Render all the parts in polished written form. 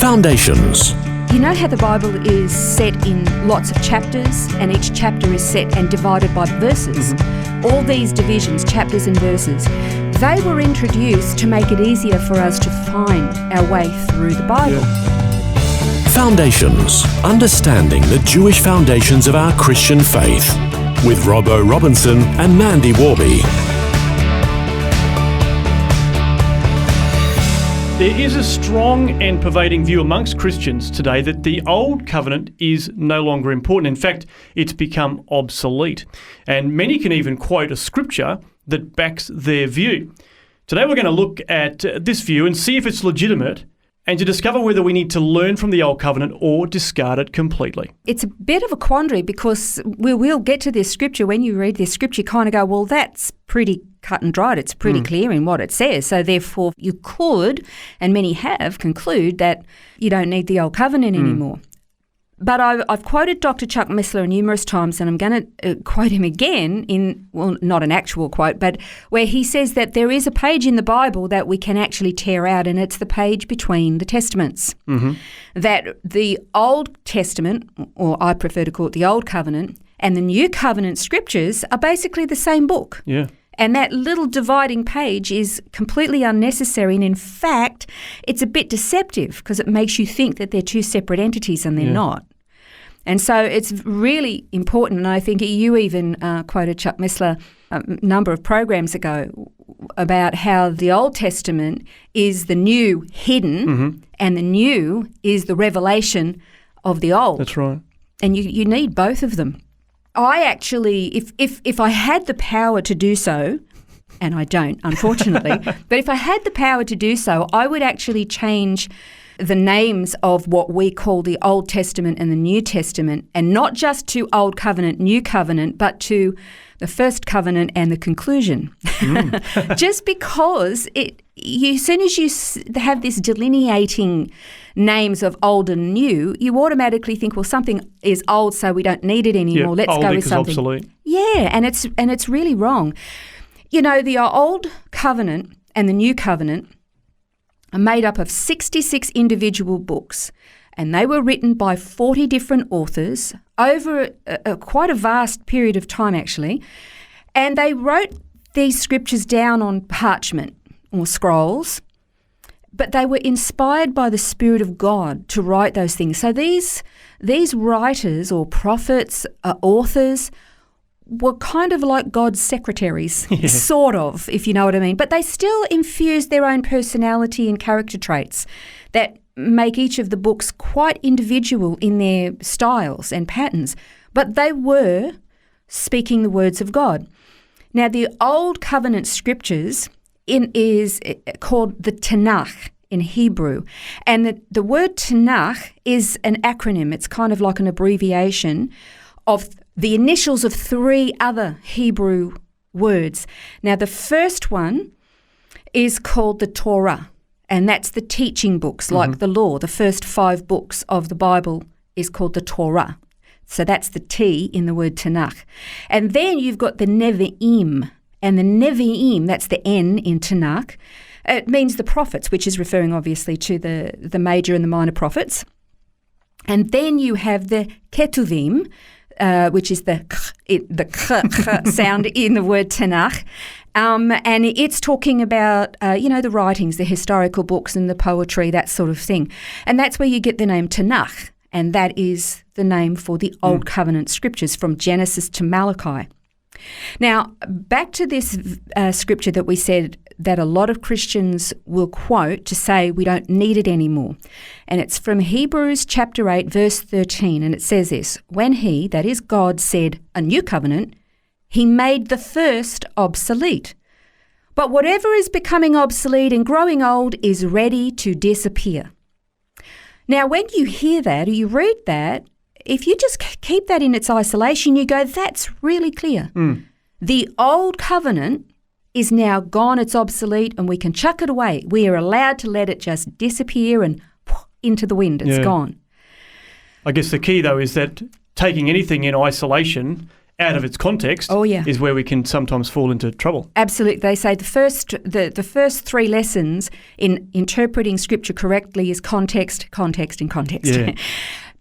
Foundations. You know how the Bible is set in lots of chapters, and each chapter is set and divided by verses? All these divisions, chapters and verses, they were introduced to make it easier for us to find our way through the Bible. Foundations. Understanding the Jewish foundations of our Christian faith. With Robbo Robinson and Mandy Warby. There is a strong and pervading view amongst Christians today that the Old Covenant is no longer important. In fact, it's become obsolete. And many can even quote a scripture that backs their view. Today we're going to look at this view and see if it's legitimate and to discover whether we need to learn from the Old Covenant or discard it completely. It's a bit of a quandary because we will get to this scripture. When you read this scripture, you kind of go, well, that's pretty cut and dried. It's pretty clear in what it says. So therefore, you could, and many have, conclude that you don't need the Old Covenant anymore. But I've quoted Dr. Chuck Missler numerous times, and I'm going to quote him again in, well, not an actual quote, but where he says that there is a page in the Bible that we can actually tear out, and it's the page between the Testaments. That the Old Testament, or I prefer to call it the Old Covenant, and the New Covenant scriptures are basically the same book. Yeah. And that little dividing page is completely unnecessary. And in fact, it's a bit deceptive because it makes you think that they're two separate entities and they're not. And so it's really important. And I think you even quoted Chuck Missler a number of programs ago about how the Old Testament is the new hidden and the new is the revelation of the Old. That's right. And you need both of them. I actually, if I had the power to do so, and I don't, unfortunately, but if I had the power to do so, I would actually change the names of what we call the Old Testament and the New Testament, and not just to Old Covenant, New Covenant, but to the First Covenant and the conclusion. Just because as soon as you have this delineating names of old and new, you automatically think, well, something is old, so we don't need it anymore. Let's go with something. Obsolete. Yeah, and it's really wrong. You know, the Old Covenant and the New Covenant are made up of 66 individual books, and they were written by 40 different authors over quite a vast period of time, actually. And they wrote these scriptures down on parchment or scrolls, but they were inspired by the Spirit of God to write those things. So these writers or prophets, authors, were kind of like God's secretaries, sort of, if you know what I mean. But they still infused their own personality and character traits that make each of the books quite individual in their styles and patterns. But they were speaking the words of God. Now, the Old Covenant scriptures is called the Tanakh in Hebrew. And the word Tanakh is an acronym. It's kind of like an abbreviation of the initials of three other Hebrew words. Now, the first one is called the Torah, and that's the teaching books, like the law. The first 5 books of the Bible is called the Torah. So that's the T in the word Tanakh. And then you've got the Nevi'im, and the Nevi'im, that's the N in Tanakh. It means the prophets, which is referring obviously to the major and the minor prophets. And then you have the Ketuvim, which is the k sound in the word Tanakh. And it's talking about, the writings, the historical books and the poetry, that sort of thing. And that's where you get the name Tanakh. And that is the name for the Old Covenant scriptures from Genesis to Malachi. Now, back to this scripture that we said that a lot of Christians will quote to say we don't need it anymore. And it's from Hebrews chapter 8, verse 13. And it says this: when he, that is God, said a new covenant, he made the first obsolete. But whatever is becoming obsolete and growing old is ready to disappear. Now, when you hear that or you read that, if you just keep that in its isolation, you go, that's really clear. The Old Covenant is now gone, it's obsolete, and we can chuck it away. We are allowed to let it just disappear and into the wind. It's gone. I guess the key, though, is that taking anything in isolation out of its context is where we can sometimes fall into trouble. Absolutely. They say the first three lessons in interpreting Scripture correctly is context, context, and context. Yeah.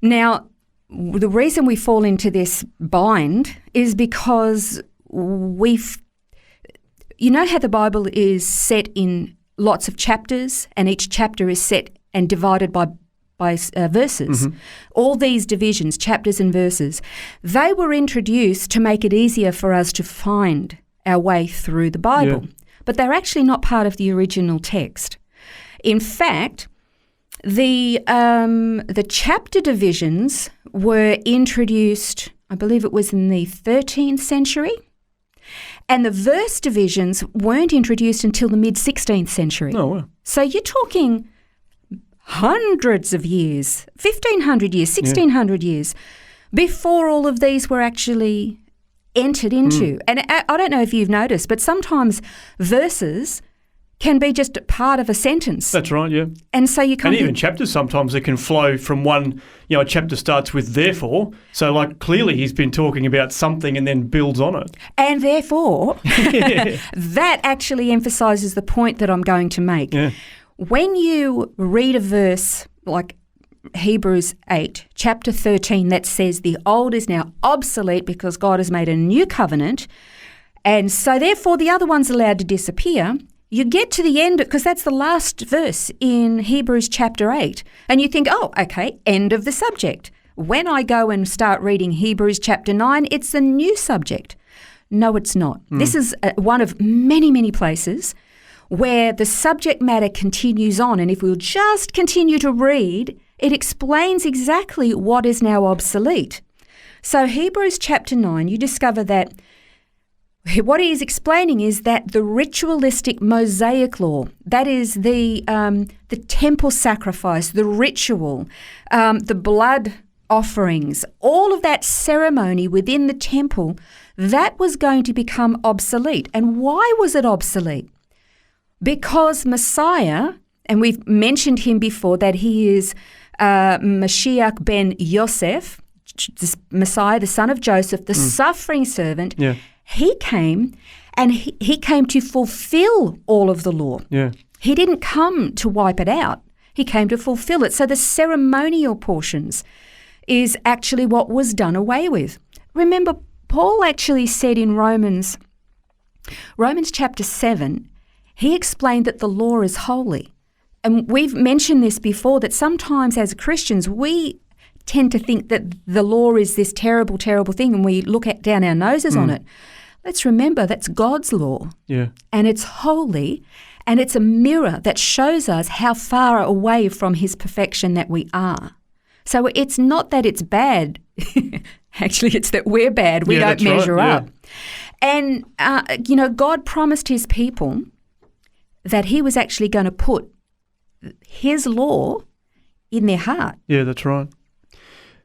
Now, the reason we fall into this bind is because you know how the Bible is set in lots of chapters, and each chapter is set and divided by verses. Mm-hmm. All these divisions, chapters and verses, they were introduced to make it easier for us to find our way through the Bible. Yeah. But they're actually not part of the original text. In fact, the chapter divisions were introduced, I believe it was in the 13th century, and the verse divisions weren't introduced until the mid-16th century. Oh, wow. So you're talking hundreds of years, 1,500 years, 1,600 years, before all of these were actually entered into. And I don't know if you've noticed, but sometimes verses can be just part of a sentence. That's right, yeah. And so you can't... And even chapters sometimes, it can flow from one, a chapter starts with therefore, so like clearly he's been talking about something and then builds on it. And therefore, that actually emphasises the point that I'm going to make. Yeah. When you read a verse like Hebrews 8, chapter 13, that says the old is now obsolete because God has made a new covenant, and so therefore the other one's allowed to disappear, you get to the end, because that's the last verse in Hebrews chapter 8, and you think, oh, okay, end of the subject. When I go and start reading Hebrews chapter 9, it's a new subject. No, it's not. This is one of many, many places where the subject matter continues on, and if we'll just continue to read, it explains exactly what is now obsolete. So Hebrews chapter 9, you discover that what he is explaining is that the ritualistic Mosaic law, that is the temple sacrifice, the ritual, the blood offerings, all of that ceremony within the temple, that was going to become obsolete. And why was it obsolete? Because Messiah, and we've mentioned him before, that he is Mashiach ben Yosef, Messiah, the son of Joseph, the suffering servant. Yeah. He came, and he came to fulfill all of the law. Yeah. He didn't come to wipe it out. He came to fulfill it. So the ceremonial portions is actually what was done away with. Remember, Paul actually said in Romans chapter 7, he explained that the law is holy. And we've mentioned this before, that sometimes as Christians we tend to think that the law is this terrible, terrible thing, and we look down our noses on it. Let's remember that's God's law. Yeah. And it's holy, and it's a mirror that shows us how far away from his perfection that we are. So it's not that it's bad. Actually, it's that we're bad. We don't measure up. And, God promised his people that he was actually going to put his law in their heart. Yeah, that's right.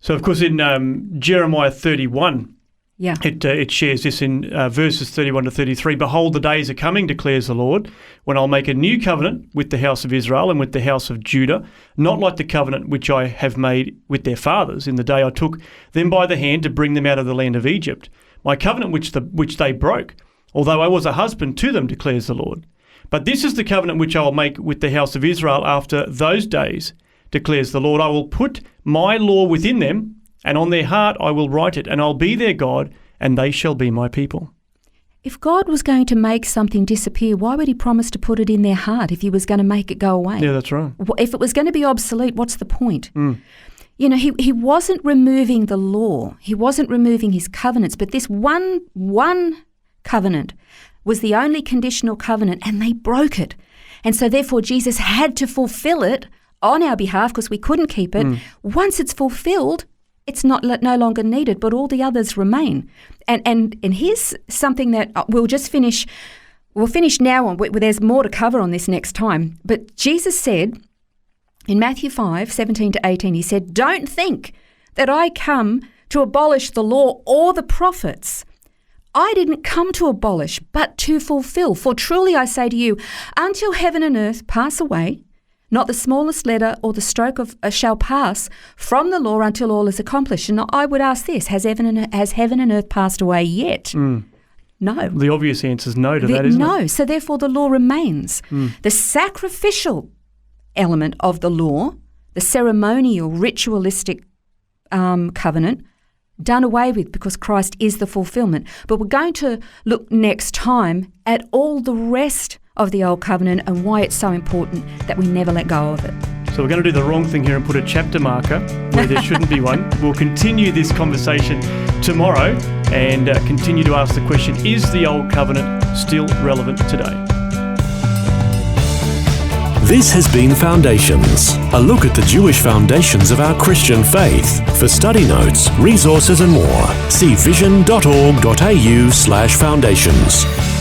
So, of course, in Jeremiah 31, it shares this in verses 31 to 33. Behold, the days are coming, declares the Lord, when I'll make a new covenant with the house of Israel and with the house of Judah, not like the covenant which I have made with their fathers in the day I took them by the hand to bring them out of the land of Egypt. My covenant which they broke, although I was a husband to them, declares the Lord. But this is the covenant which I will make with the house of Israel after those days, declares the Lord. I will put my law within them, and on their heart I will write it, and I'll be their God, and they shall be my people. If God was going to make something disappear, why would he promise to put it in their heart if he was going to make it go away? Yeah, that's right. If it was going to be obsolete, what's the point? He wasn't removing the law. He wasn't removing his covenants, but this one covenant was the only conditional covenant, and they broke it. And so therefore Jesus had to fulfill it on our behalf because we couldn't keep it. Once it's fulfilled, it's no longer needed, but all the others remain. And here's something that we'll just finish. We'll finish now on. There's more to cover on this next time. But Jesus said in Matthew 5:17 to 18, he said, "Don't think that I come to abolish the law or the prophets. I didn't come to abolish, but to fulfill. For truly I say to you, until heaven and earth pass away, not the smallest letter or the stroke of shall pass from the law until all is accomplished. And I would ask this, has heaven and earth passed away yet? No. The obvious answer is no to that, isn't it? No, so therefore the law remains. The sacrificial element of the law, the ceremonial, ritualistic covenant, done away with because Christ is the fulfillment. But we're going to look next time at all the rest of the Old Covenant and why it's so important that we never let go of it. So we're going to do the wrong thing here and put a chapter marker where there shouldn't be one. We'll continue this conversation tomorrow and continue to ask the question, is the Old Covenant still relevant today? This has been Foundations, a look at the Jewish foundations of our Christian faith. For study notes, resources and more, see vision.org.au/foundations.